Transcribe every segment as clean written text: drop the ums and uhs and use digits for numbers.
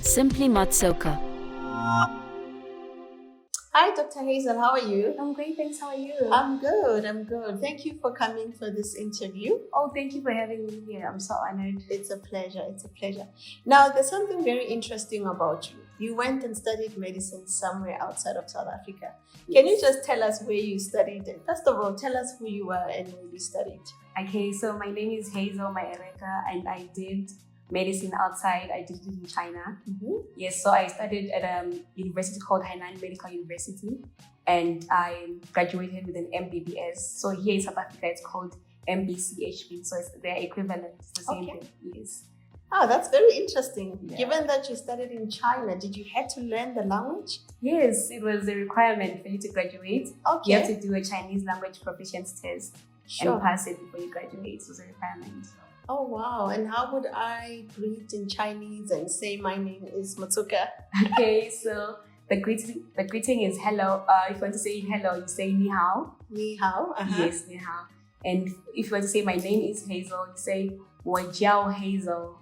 Simply Matsoka. Hi, Dr. Hazel. How are you? I'm great, thanks. How are you? I'm good. Thank you for coming for this interview. Oh, thank you for having me here. I'm so honored. It's a pleasure. Now, there's something very interesting about you. You went and studied medicine somewhere outside of South Africa. Can you just tell us where you studied? First of all, tell us who you were and where you studied. Okay, so my name is Hazel Maereka and I did medicine outside. I did it in China. Yes, so I studied at a university called Hainan Medical University and I graduated with an MBBS. So here in South Africa, it's called MBCHB. So it's their equivalent. It's the same thing. Yes. Oh, that's very interesting. Yeah. Given that you studied in China, did you have to learn the language? Yes, it was a requirement for you to graduate. Okay. You have to do a Chinese language proficiency test Sure. and pass it before you graduate. It was a requirement. Oh, wow. And how would I greet in Chinese and say my name is Matsuka? Okay, so the greeting is hello. If you want to say hello, you say ni hao. Ni hao. Yes, ni hao. And if you want to say my name is Hazel, you say 我叫 Hazel.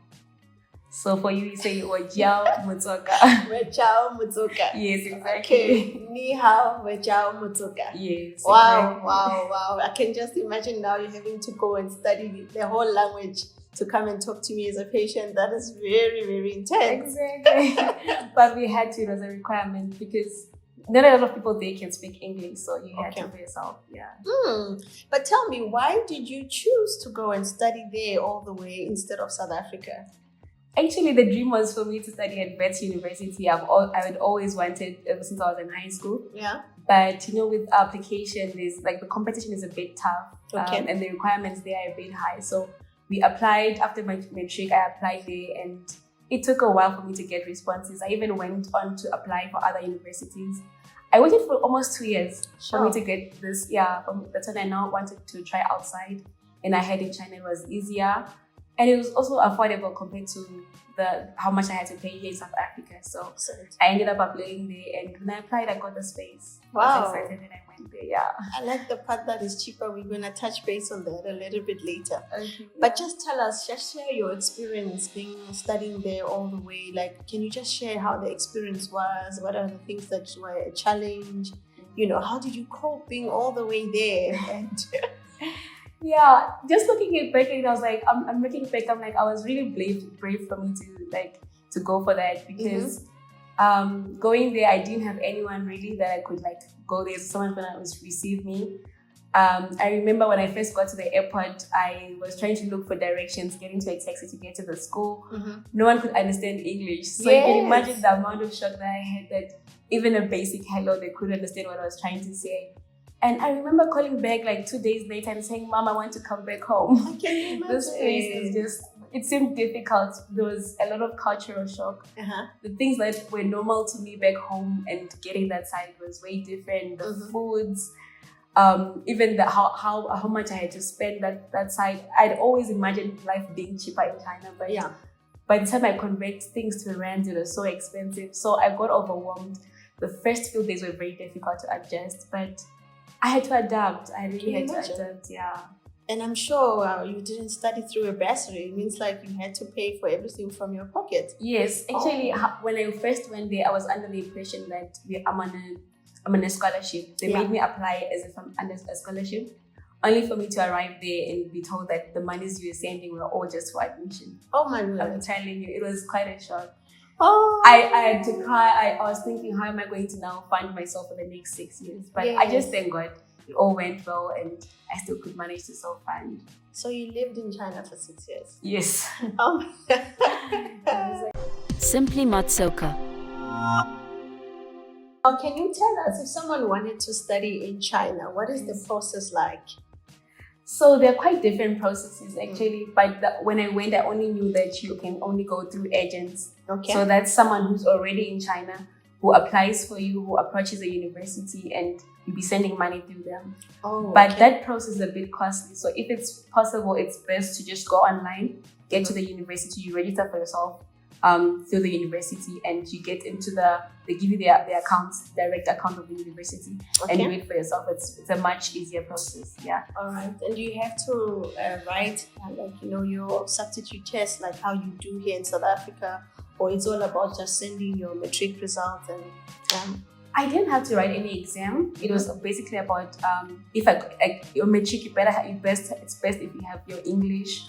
So for you say 我叫 Matsoka. 我叫 Matsuka. Yes, exactly. Okay. Ni hao, 我叫 Matsuka. Yes. Wow, exactly. wow. I can just imagine now you're having to go and study the whole language to come and talk to me as a patient. That is very, very intense. Exactly. But we had to, it was a requirement because not a lot of people there can speak English, so you had to for yourself. Yeah. But tell me, why did you choose to go and study there all the way instead of South Africa? Actually, the dream was for me to study at Wits University. I had always wanted ever since I was in high school. Yeah. But with application, there's like the competition is a bit tough, and the requirements there are a bit high. So we applied after my matric. I applied there, and it took a while for me to get responses. I even went on to apply for other universities. I waited for almost 2 years for me to get this. Yeah, that's when I now wanted to try outside, and I heard in China it was easier. And it was also affordable compared to how much I had to pay here in South Africa. So I ended up applying there, and when I applied, I got the space. Wow. I was excited and I went there, yeah. I like the part that is cheaper. We're going to touch base on that a little bit later. Okay. But just tell us, just share your experience studying there all the way. Like, can you just share how the experience was? What are the things that were a challenge? How did you cope being all the way there? And yeah, just looking back, I was like, I'm looking back. I'm like, I was really brave for me to go for that because going there, I didn't have anyone really that I could go there. Someone gonna receive me. I remember when I first got to the airport, I was trying to look for directions, getting to a taxi to get to the school. No one could understand English, so you can imagine the amount of shock that I had that even a basic hello, they couldn't understand what I was trying to say. And I remember calling back 2 days later and saying, Mom, I want to come back home. I can imagine. This place is it seemed difficult. There was a lot of cultural shock. The things that were normal to me back home and getting that side was way different. The foods, even how much I had to spend that side. I'd always imagined life being cheaper in China, but by the time I convert things to rand, it was so expensive. So I got overwhelmed. The first few days were very difficult to adjust, but I had to adapt. I really had to adapt, yeah. And I'm sure you didn't study through a bursary. It means you had to pay for everything from your pocket. Yes, actually, when I first went there, I was under the impression that I'm on a scholarship. They made me apply as if I'm under a scholarship, only for me to arrive there and be told that the monies you were sending were all just for admission. Oh my God. I'm telling you, it was quite a shock. Oh. I had to cry. I was thinking, how am I going to now fund myself for the next 6 years? But I just thank God it all went well and I still could manage to self-fund. So you lived in China for 6 years? Yes. Oh. Simply Matsoka. Can you tell us if someone wanted to study in China, what is the process like? So they're quite different processes actually, but when I went, I only knew that you can only go through agents. Okay. So that's someone who's already in China who applies for you, who approaches a university, and you'll be sending money through them. Oh, but that process is a bit costly. So if it's possible, it's best to just go online, get to the university, you register for yourself through the university, and you get into they give you their accounts, direct account of the university, and do it for yourself. It's a much easier process. Yeah. All right. And you have to write your substitute test, like how you do here in South Africa, or it's all about just sending your matric results and I didn't have to write any exam. It was basically about if I your matric, it's best if you have your English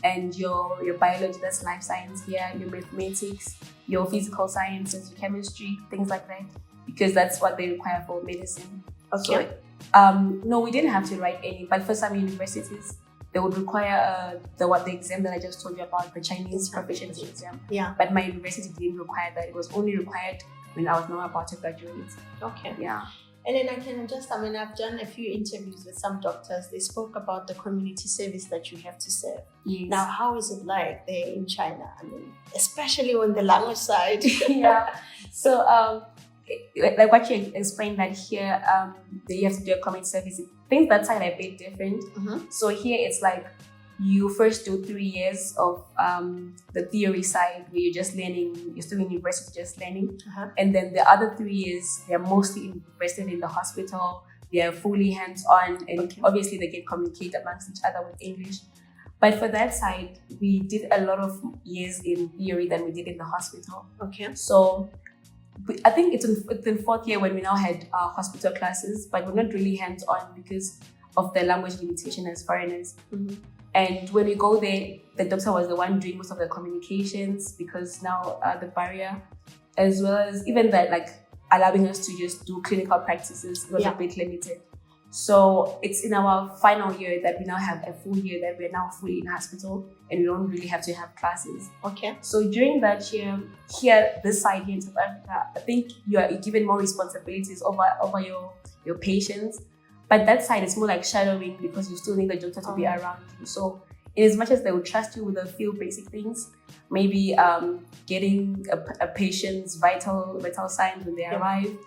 and your biology, that's life science here, your mathematics, your physical sciences, your chemistry, things like that, because that's what they require for medicine. Okay. So, no, we didn't have to write any, but for some universities, they would require the exam that I just told you about, the Chinese proficiency exam. Yeah. But my university didn't require that. It was only required when I was now about to graduate. Okay. Yeah. And then I've done a few interviews with some doctors. They spoke about the community service that you have to serve. Yes. Now, how is it like there in China? I mean, especially on the language side. Yeah. So, like what you explained, that here you have to do a community service. Things that side are a bit different. Mm-hmm. So here it's like you first do 3 years of the theory side, where you're just learning, you're still in university just learning. And then the other 3 years, they're mostly invested in the hospital. They're fully hands-on, and obviously they can communicate amongst each other with English. But for that side, we did a lot of years in theory than we did in the hospital. Okay. So I think it's in fourth year when we now had hospital classes, but we're not really hands-on because of the language limitation as foreigners. Mm-hmm. And when we go there, the doctor was the one doing most of the communications, because now the barrier, as well as even that, like allowing us to just do clinical practices, was a bit limited. So it's in our final year that we now have a full year that we're now fully in hospital and we don't really have to have classes. Okay. So during that year, here, this side here in South Africa, I think you are given more responsibilities over your patients. But that side is more like shadowing, because you still need the doctor to be around you. So in as much as they would trust you with a few basic things, maybe getting a patient's vital signs when they arrive,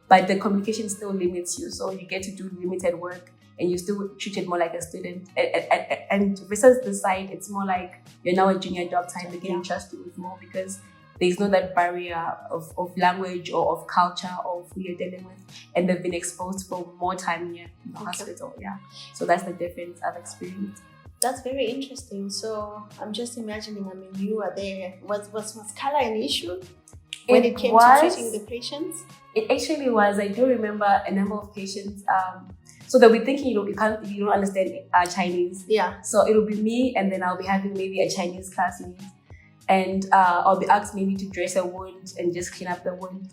but the communication still limits you. So you get to do limited work and you still treated more like a student. And versus this side, it's more like you're now a junior doctor and they can trust you with more, because there's no that barrier of language or of culture or who you're dealing with. And they've been exposed for more time here in the hospital. Yeah. So that's the difference I've experienced. That's very interesting. So I'm just imagining, I mean, you were there. Was color an issue when it came to treating the patients? It actually was. I do remember a number of patients. So they'll be thinking, you don't understand Chinese. Yeah. So it'll be me, and then I'll be having maybe a Chinese classmate. And I'll be asked maybe to dress a wound and just clean up the wound.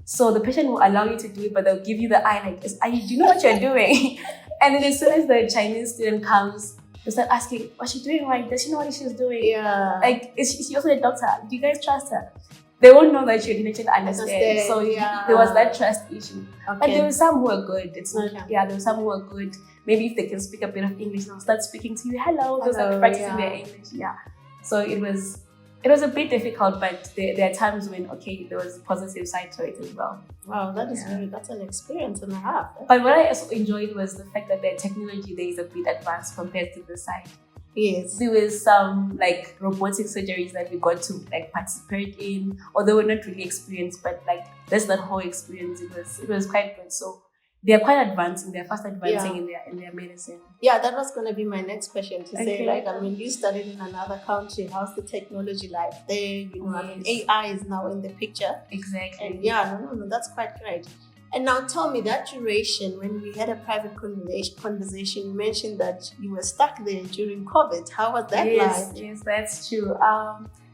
So the patient will allow you to do it, but they'll give you the eye like, do you know what you're doing? And then as soon as the Chinese student comes, they start asking, what's she doing right? Does she know what she's doing? Yeah. Like, is she also a doctor? Do you guys trust her? They won't know that you didn't actually understand. So there was that trust issue. Okay. But there were some who were good. It's not, there were some who were good. Maybe if they can speak a bit of English, they'll start speaking to you. Hello. They'll start practicing their English. Yeah. So it was a bit difficult, but there are times when, there was a positive side to it as well. Wow, that's an experience and a half. But what I also enjoyed was the fact that the technology there is a bit advanced compared to this side. Yes. There was some like robotic surgeries that we got to like participate in, although we're not really experienced, but like that's that whole experience. It was quite good. So they're quite advancing, they're fast advancing in their medicine. Yeah, that was going to be my next question to say, like, I mean, you studied in another country, how's the technology like there? You know, I mean, AI is now in the picture. Exactly. And no, that's quite great. And now tell me, that duration, when we had a private conversation, you mentioned that you were stuck there during COVID. How was that like? Yes, that's true.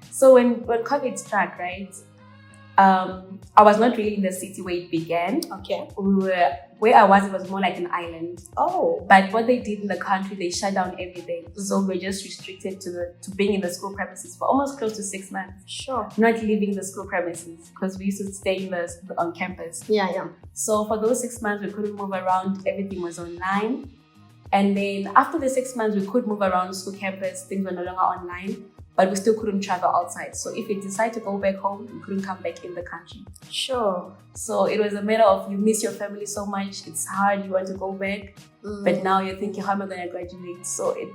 So when COVID struck, right, I was not really in the city where it began. Okay. Where I was, it was more like an island. Oh. But what they did in the country, they shut down everything. So we're just restricted to being in the school premises for almost close to 6 months. Sure. Not leaving the school premises, because we used to stay on campus. Yeah. So for those 6 months, we couldn't move around. Everything was online. And then after the 6 months, we could move around school campus. Things were no longer online. But we still couldn't travel outside. So if we decide to go back home, we couldn't come back in the country. Sure. So it was a matter of, you miss your family so much, it's hard, you want to go back. But now you're thinking, how am I going to graduate? So it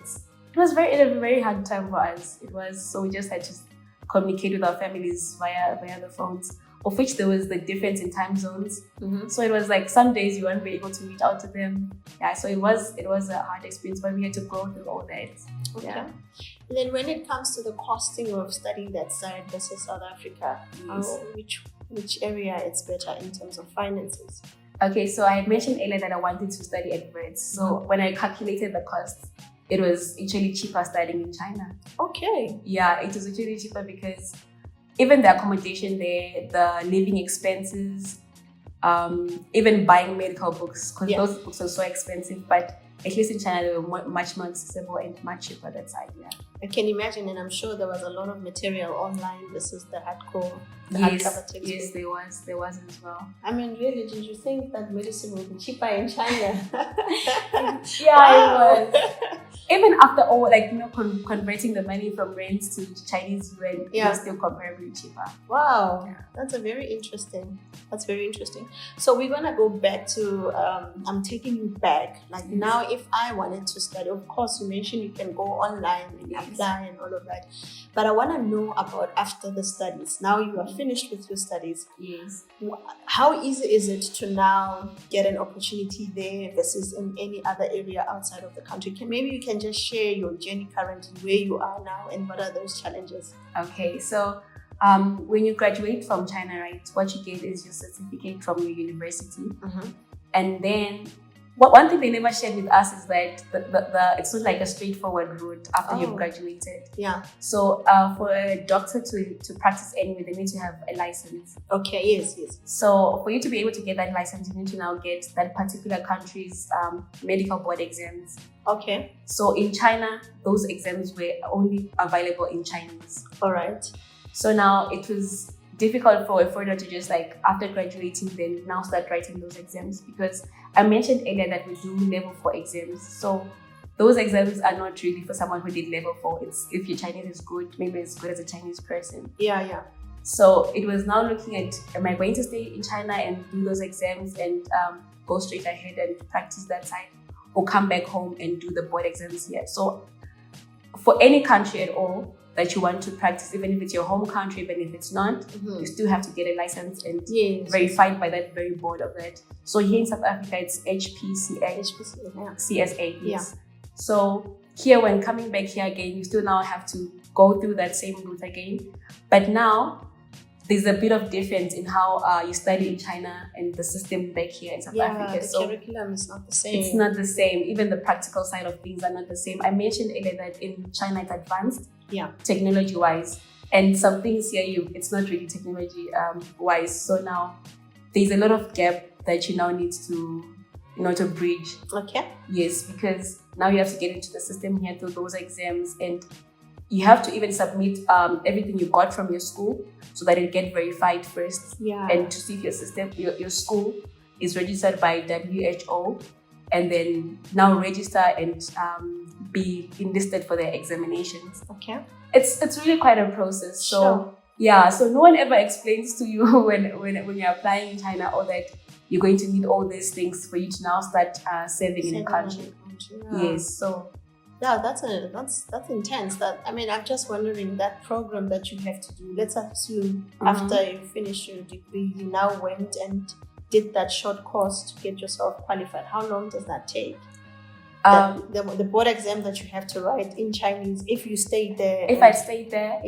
was a very hard time for us. So we just had to communicate with our families via the phones. of which there was the difference in time zones. Mhm. So it was like some days you won't be able to reach out to them. Yeah, so it was a hard experience, but we had to go through all that. Okay. Yeah. And then when it comes to the costing of studying that side versus South Africa, Yes. which area it's better in terms of finances? Okay, so I had mentioned earlier that I wanted to study at Brits. So when I calculated the cost, it was actually cheaper studying in China. Okay. Yeah, it was actually cheaper because even the accommodation there, the living expenses, even buying medical books, because those books are so expensive, but at least in China they were much more accessible and much cheaper that side. Yeah. I can imagine, and I'm sure there was a lot of material online versus the hardcover Yes, textbook. yes, there was as well. I mean, really, did you think that medicine would be cheaper in China? Yeah, Wow. it was. Even after all, like, you know, converting the money from rands to Chinese yuan, it was still comparably cheaper. Wow, Yeah. that's very interesting. So we're gonna go back to. I'm taking you back. Like now, if I wanted to study, of course, you mentioned you can go online and apply and all of that. But I want to know about after the studies. Now you are finished with your studies. Yes. How easy is it to now get an opportunity there versus in any other area outside of the country? Maybe you can just share your journey currently, where you are now, and what are those challenges? Okay, so when you graduate from China, right, what you get is your certificate from your university. And then one thing they never shared with us is that the it's not like a straightforward route after you've graduated. Yeah. So for a doctor to practice anywhere, they need to have a license. Okay, yes. So for you to be able to get that license, you need to now get that particular country's medical board exams. Okay. So in China, those exams were only available in Chinese. All right. So now it was difficult for a foreigner to just like after graduating then now start writing those exams, because I mentioned earlier that we do level 4 exams. So those exams are not really for someone who did level 4. It's if your Chinese is good, maybe as good as a Chinese person. Yeah. So it was now looking at, am I going to stay in China and do those exams and go straight ahead and practice that side, or come back home and do the board exams here? So for any country at all that you want to practice, even if it's your home country, even if it's not, you still have to get a license and verified by that very board of that. So here in South Africa, it's CSA. Yes. So here, when coming back here again, you still now have to go through that same route again. But now there's a bit of difference in how you study in China and the system back here in South Africa. The so curriculum is not the same. It's not the same. Even the practical side of things are not the same. I mentioned earlier that in China it's advanced, technology-wise, and some things here it's not really technology-wise. So now there's a lot of gap that you now need to bridge. Okay. Yes, because now you have to get into the system here through those exams, and you have to even submit everything you got from your school so that it get verified first. Yeah. And to see if your school is registered by WHO, and then now register and be enlisted for their examinations. Okay. It's really quite a process. So so no one ever explains to you when you're applying in China, or that you're going to need all these things for you to now start serving in the country. Yes. So that's intense. I'm just wondering, that program that you have to do, let's assume after you finish your degree, you now went and did that short course to get yourself qualified. How long does that take? The board exam that you have to write in Chinese, if you stayed there. If I stayed there,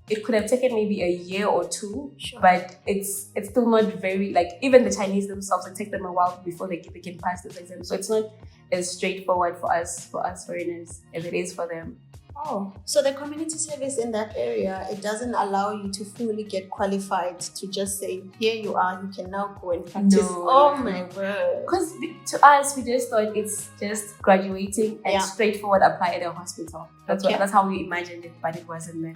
it could have taken maybe a year or two, Sure. but it's still not very, like, even the Chinese themselves, it takes them a while before they can pass this exam. So it's not as straightforward for us foreigners as it is for them. Oh, so the community service in that area, it doesn't allow you to fully get qualified to just say, here you are, you can now go and practice. No. Oh my word. Because to us, we just thought it's just graduating and straightforward apply at a hospital. That's how we imagined it, but it wasn't that.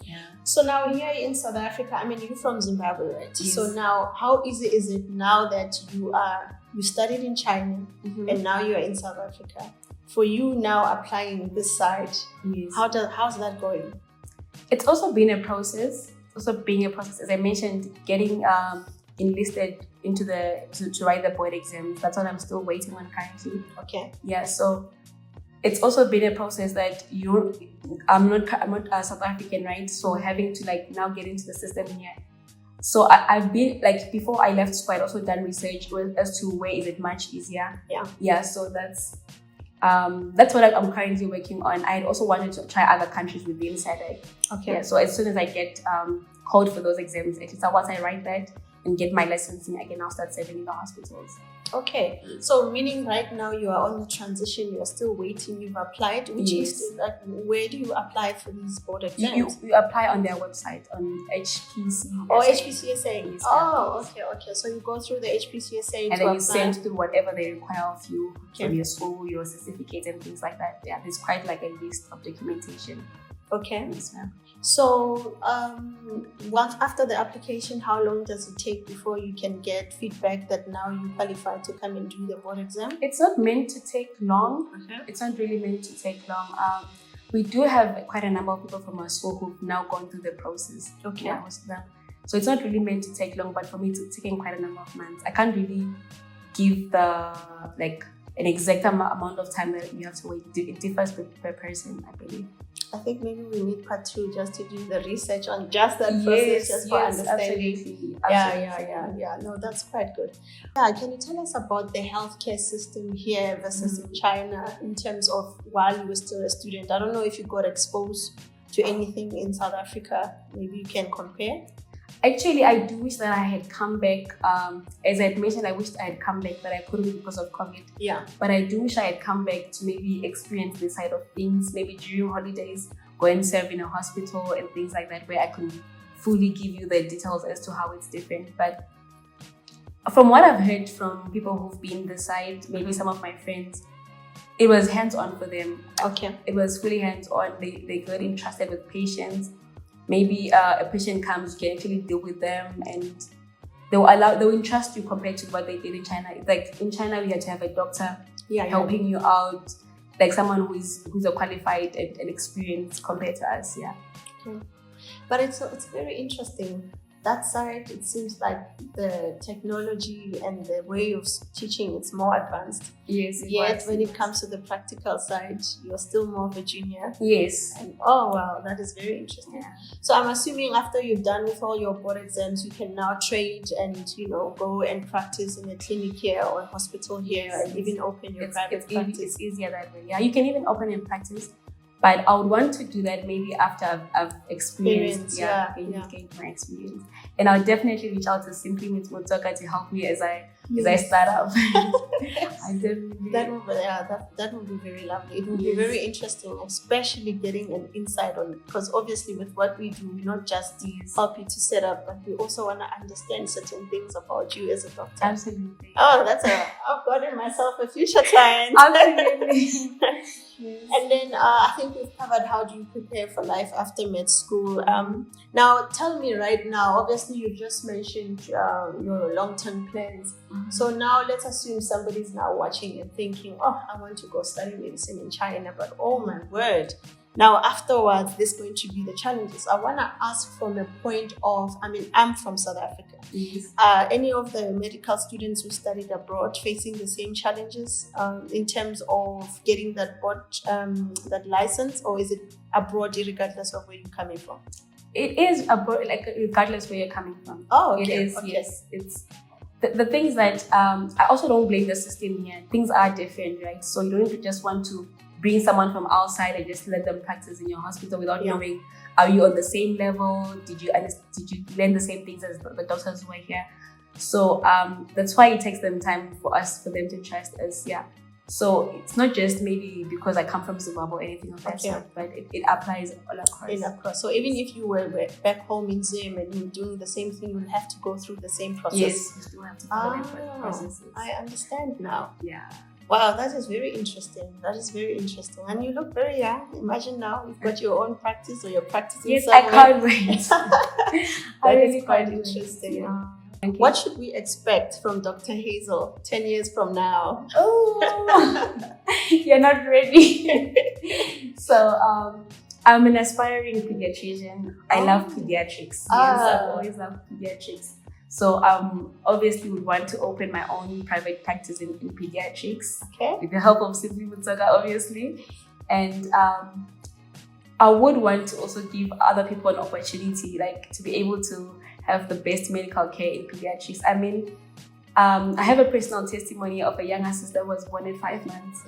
Yeah. So now here in South Africa, you're from Zimbabwe, right? Yes. So now, how easy is it now that you studied in China and now you're in South Africa? For you now applying this side, how's that going? It's also been a process. As I mentioned, getting enlisted into to write the board exams. That's what I'm still waiting on currently. Okay. Yeah. So it's also been a process that I'm not South African, right? So having to now get into the system here, So I've been like, before I left school, I'd also done research as to where is it much easier. Yeah. So that's what I'm currently working on. I also wanted to try other countries within SADC. Okay. Yeah. So as soon as I get called for those exams, at least once I write that and get my licensing, I can now start serving in the hospitals. Okay, so meaning right now you are on the transition, you are still waiting, you've applied, which is like, where do you apply for these board exams? You apply on their website, on HPCSA. Oh, HPCSA. Yes, oh, okay. So you go through the HPCSA and then you send through whatever they require of you, from your school, your certificates and things like that. Yeah, there's quite like a list of documentation. Okay. Yes, ma'am. So, after the application, how long does it take before you can get feedback that now you qualify to come and do the board exam? It's not meant to take long. Okay. It's not really meant to take long. We do have quite a number of people from our school who've now gone through the process. Okay. Yeah, with them. So it's not really meant to take long, but for me, it's taken quite a number of months. I can't really give an exact amount of time that you have to wait. It differs per person, I believe. I think maybe we need part 2 just to do the research on just that process, just for understanding. Absolutely. Yeah. No, that's quite good. Yeah, can you tell us about the healthcare system here versus in China in terms of while you were still a student? I don't know if you got exposed to anything in South Africa. Maybe you can compare. Actually, I do wish that I had come back. As I had mentioned, I wished I had come back, but I couldn't because of COVID. Yeah. But I do wish I had come back to maybe experience this side of things, maybe during holidays, go and serve in a hospital and things like that, where I could fully give you the details as to how it's different. But from what I've heard from people who've been this side, maybe some of my friends, it was hands-on for them. Okay. It was fully hands-on. They got entrusted with patients. Maybe a patient comes, you can actually deal with them, and they'll entrust you compared to what they did in China. Like in China, we had to have a doctor helping you out, like someone who's a qualified and experienced compared to us. Yeah. Okay. But it's very interesting. That side, it seems like the technology and the way of teaching is more advanced. Yes. Yet when it comes to the practical side, you're still more of a junior. Yes. And oh wow, that is very interesting. Yeah. So I'm assuming after you've done with all your board exams, you can now trade and go and practice in a clinic here or a hospital here, and even open your private practice. It's easier that way. Yeah, you can even open your practice. But I would want to do that maybe after I've experienced, gained my experience. And I'll definitely reach out to Simply with Motoka to help me as I start up. I definitely. That would be very lovely. It would be very interesting, especially getting an insight on it. Because obviously with what we do, we not just help you to set up, but we also want to understand certain things about you as a doctor. Absolutely. Oh, I've gotten myself a future client. Absolutely. Yes. And then I think we've covered how do you prepare for life after med school. Now tell me right now, obviously you've just mentioned your long-term plans. Mm-hmm. So now let's assume somebody's now watching and thinking, oh, I want to go study medicine in China, but oh my word. Now afterwards, there's going to be the challenges. I want to ask from a point of, I'm from South Africa. Yes. Any of the medical students who studied abroad facing the same challenges in terms of getting that board, that license, or is it abroad regardless of where you're coming from? It is abroad, like regardless where you're coming from. Oh, okay. It is, okay. yes. It's the things that I also don't blame the system here. Things are different, right? So you don't just want to bring someone from outside and just let them practice in your hospital without knowing, are you on the same level? Did you learn the same things as the doctors who are here? So that's why it takes them time for them to trust us. Yeah. So it's not just maybe because I come from Zimbabwe or anything of that sort, but it applies all across. So even if you were back home in Zim and you were doing the same thing, you'll have to go through the same process. Yes, you still have to follow the processes. I understand now. Yeah. Wow, that is very interesting. And you look very young. Imagine now you've got your own practice or you're practicing somewhere. I can't wait. That is quite interesting. What should we expect from Dr. Hazel 10 years from now? Oh, you're not ready. So, I'm an aspiring pediatrician. I love pediatrics. Yes, I've always loved pediatrics. So obviously would want to open my own private practice in pediatrics. Okay. With the help of Simply Mutsoga, obviously. And I would want to also give other people an opportunity, like to be able to have the best medical care in pediatrics. I mean, I have a personal testimony of a younger sister who was born at 5 months.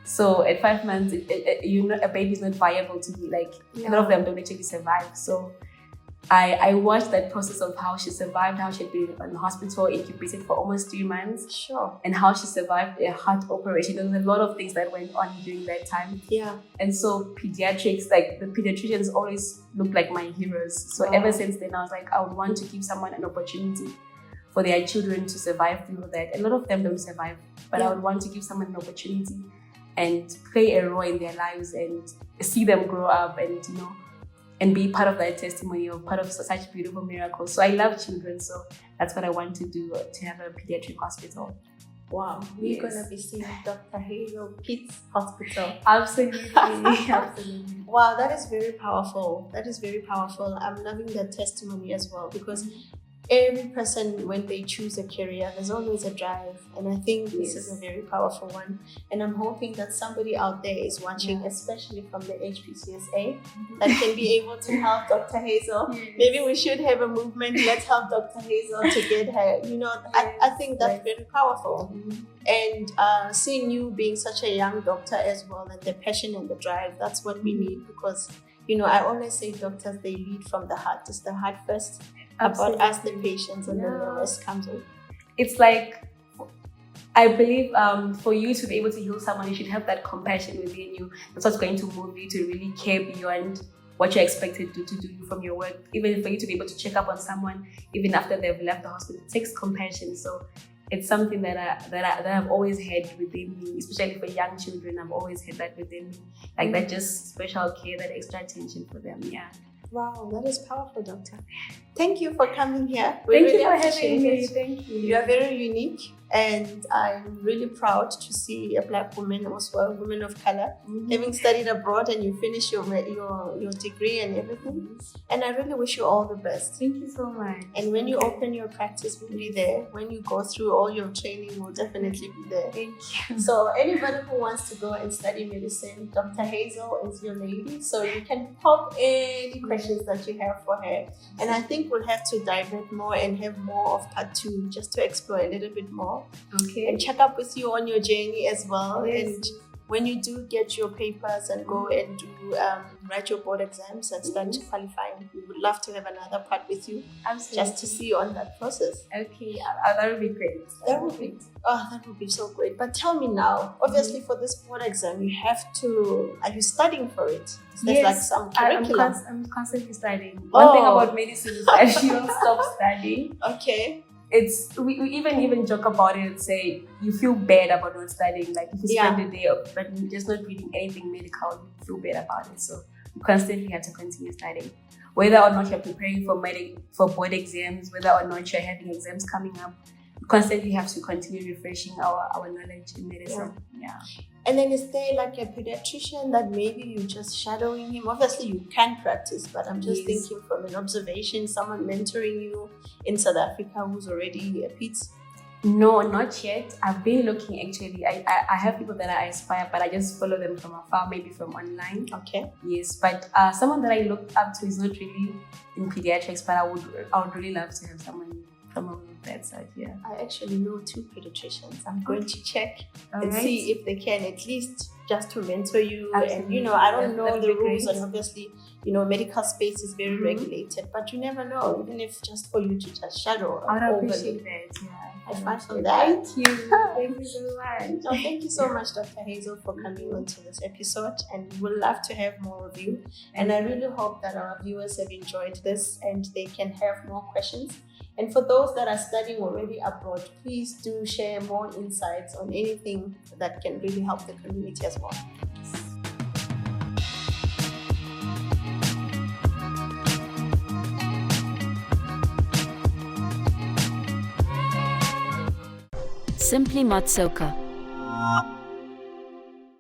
So at 5 months, a baby is not viable to be like, a lot of them don't actually survive. So I watched that process of how she survived, how she had been in the hospital, incubated for almost 3 months. Sure. And how she survived a heart operation. There was a lot of things that went on during that time. Yeah. And so pediatrics, like the pediatricians always looked like my heroes. So ever since then, I was like, I would want to give someone an opportunity for their children to survive through that. A lot of them don't survive, but I would want to give someone an opportunity and play a role in their lives and see them grow up and, you know, and be part of that testimony or part of such beautiful miracles. So I love children, so that's what I want to do, to have a pediatric hospital. Wow, we're gonna be seeing Dr. Hazel Kids Hospital. Absolutely, absolutely. Wow, that is very powerful. That is very powerful. I'm loving that testimony as well, because every person, when they choose a career, there's always a drive, and I think this is a very powerful one. And I'm hoping that somebody out there is watching, especially from the HPCSA, that can be able to help Dr. Hazel. Maybe we should have a movement. Let's help Dr. Hazel to get her. You know, I think that's very powerful. And seeing you being such a young doctor as well, and the passion and the drive, that's what we need, because, you know, I always say doctors, they lead from the heart. It's the heart first. About us, the patients, and then the rest comes in. It's like, I believe for you to be able to heal someone, you should have that compassion within you. That's what's going to move you to really care beyond what you're expected to do from your work. Even for you to be able to check up on someone, even after they've left the hospital, it takes compassion. So it's something that I've always had within me, especially for young children. I've always had that within me, like that just special care, that extra attention for them. Yeah. Wow, that is powerful, doctor. Thank you for coming here. Thank you for having me. Thank you. You are very unique, and I'm really proud to see a Black woman, also a woman of color, having studied abroad, and you finish your degree and everything. And I really wish you all the best. Thank you so much. And when you open your practice, we'll be there. When you go through all your training, we'll definitely be there. Thank you. So anybody who wants to go and study medicine, Dr. Hazel is your lady. So you can pop any questions that you have for her. And I think we'll have to divert more and have more of part 2, just to explore a little bit more. Okay. And check up with you on your journey as well. Yes. And when you do get your papers and go and do write your board exams and start qualifying, we would love to have another part with you. Absolutely. Just to see you on that process. Okay, that would be great. That would be so great. But tell me now, obviously for this board exam, you have to, are you studying for it? Is there like some curriculum? I'm constantly studying. One thing about medicine is that you don't stop studying. Okay. We even joke about it and say you feel bad about not studying. Like if you spend a day but just not reading anything medical, you feel bad about it. So you constantly have to continue studying. Whether or not you're preparing for board exams, whether or not you're having exams coming up, you constantly have to continue refreshing our knowledge in medicine. Yeah. And then is there like a pediatrician that maybe you're just shadowing him? Obviously you can practice, but I'm just thinking from an observation, someone mentoring you in South Africa who's already a peds. No, not yet. I've been looking actually. I have people that I aspire, but I just follow them from afar, maybe from online. Okay. Yes, but someone that I looked up to is not really in pediatrics, but I would really love to have someone from that side. Yeah. I actually know 2 pediatricians. I'm going to check and see if they can at least just to mentor you. Absolutely. And I don't know the rules, and obviously medical space is very regulated, but you never know, even if just for you to just shadow. I would appreciate that. Yeah. I find from that. Thank you. Thank you so much. No, thank you so much, Dr. Hazel, for coming on to this episode, and we would love to have more of you. And I really hope that our viewers have enjoyed this and they can have more questions. And for those that are studying already abroad, please do share more insights on anything that can really help the community as well. Simply Matsoka.